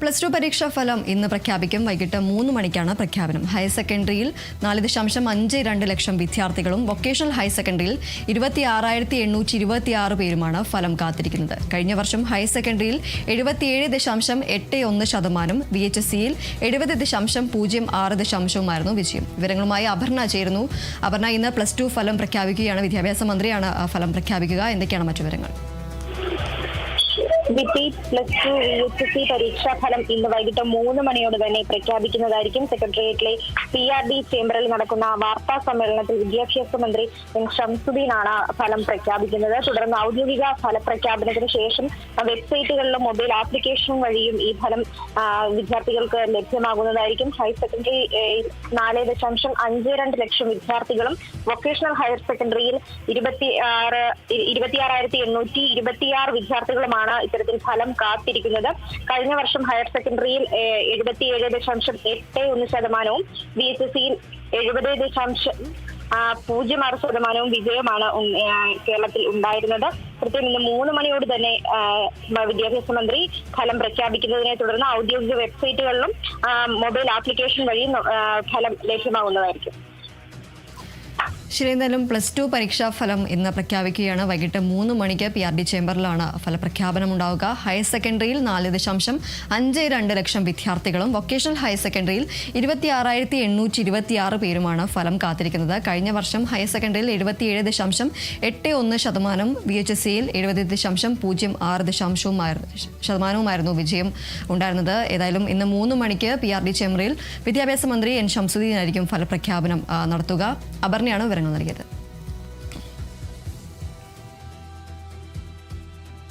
Plus two പരീക്ഷാ ഫലം ഇന്ന് പ്രഖ്യാപിക്കും. വൈകിട്ട് 3 മണിക്കാണ് പ്രഖ്യാപനം. ഹയർ സെക്കൻഡറിയിൽ 4.52 ലക്ഷം വിദ്യാർത്ഥികളും വൊക്കേഷണൽ ഹയർ സെക്കൻഡറിയിൽ 26,826 പേരുമാണ് ഫലം കാത്തിരിക്കുന്നത്. കഴിഞ്ഞ വർഷം ഹയർ സെക്കൻഡറിയിൽ 77.81%, VHSCയിൽ 70.06% വിജയം. വിവരങ്ങളുമായി അപർണ ചേരുന്നു. അപർണ, ഇന്ന് പ്ലസ് ടു ഫലം പ്രഖ്യാപിക്കുകയാണ്. വിദ്യാഭ്യാസ മന്ത്രിയാണ് ഫലം പ്രഖ്യാപിക്കുക. എന്തൊക്കെയാണ് മറ്റു വിവരങ്ങൾ? പ്ലസ് ടു VHSC പരീക്ഷാ ഫലം ഇന്ന് വൈകിട്ട് 3 മണിയോട് തന്നെ പ്രഖ്യാപിക്കുന്നതായിരിക്കും. സെക്രട്ടേറിയറ്റിലെ PRD ചേംബറിൽ നടക്കുന്ന വാർത്താ സമ്മേളനത്തിൽ വിദ്യാഭ്യാസ മന്ത്രി എൻ ഷംസുദ്ദീനാണ് ഫലം പ്രഖ്യാപിക്കുന്നത്. തുടർന്ന് ഔദ്യോഗിക ഫലപ്രഖ്യാപനത്തിന് ശേഷം വെബ്സൈറ്റുകളിലും മൊബൈൽ ആപ്ലിക്കേഷൻ വഴിയും ഈ ഫലം വിദ്യാർത്ഥികൾക്ക് ലഭ്യമാകുന്നതായിരിക്കും. ഹയർ സെക്കൻഡറി 4.52 ലക്ഷം വിദ്യാർത്ഥികളും വൊക്കേഷണൽ ഹയർ സെക്കൻഡറിയിൽ 26,826 വിദ്യാർത്ഥികളുമാണ് ഇത്തരത്തിൽ ഫലം കാത്തിരിക്കുന്നത്. കഴിഞ്ഞ വർഷം ഹയർ സെക്കൻഡറിയിൽ 77.81%, VHSCയിൽ 70.06% വിജയമാണ് കേരളത്തിൽ ഉണ്ടായിരുന്നത്. കൃത്യം ഇന്ന് 3 മണിയോട് തന്നെ വിദ്യാഭ്യാസ മന്ത്രി ഫലം പ്രഖ്യാപിക്കുന്നതിനെ തുടർന്ന് ഔദ്യോഗിക വെബ്സൈറ്റുകളിലും മൊബൈൽ ആപ്ലിക്കേഷൻ വഴിയും ഫലം ലഭ്യമാകുന്നതായിരിക്കും. ശരി, എന്തായാലും പ്ലസ് ടു പരീക്ഷാ ഫലം ഇന്ന് പ്രഖ്യാപിക്കുകയാണ്. വൈകിട്ട് 3 മണിക്ക് PRD ചേംബറിലാണ് ഫലപ്രഖ്യാപനം ഉണ്ടാവുക. ഹയർ സെക്കൻഡറിയിൽ 4.52 ലക്ഷം വിദ്യാർത്ഥികളും വൊക്കേഷണൽ ഹയർ സെക്കൻഡറിയിൽ 26,826 പേരുമാണ് ഫലം കാത്തിരിക്കുന്നത്. കഴിഞ്ഞ വർഷം ഹയർ സെക്കൻഡറിയിൽ 77.81%, VHSCയിൽ 70.06% വിജയം ഉണ്ടായിരുന്നത്. ഏതായാലും ഇന്ന് 3 മണിക്ക് PRD ചേംബറിൽ വിദ്യാഭ്യാസ മന്ത്രി എൻ ഷംസുദ്ദീനായിരിക്കും ഫലപ്രഖ്യാപനം നടത്തുക. അപർണയാണ് വിവരങ്ങൾ നൽകിയത്.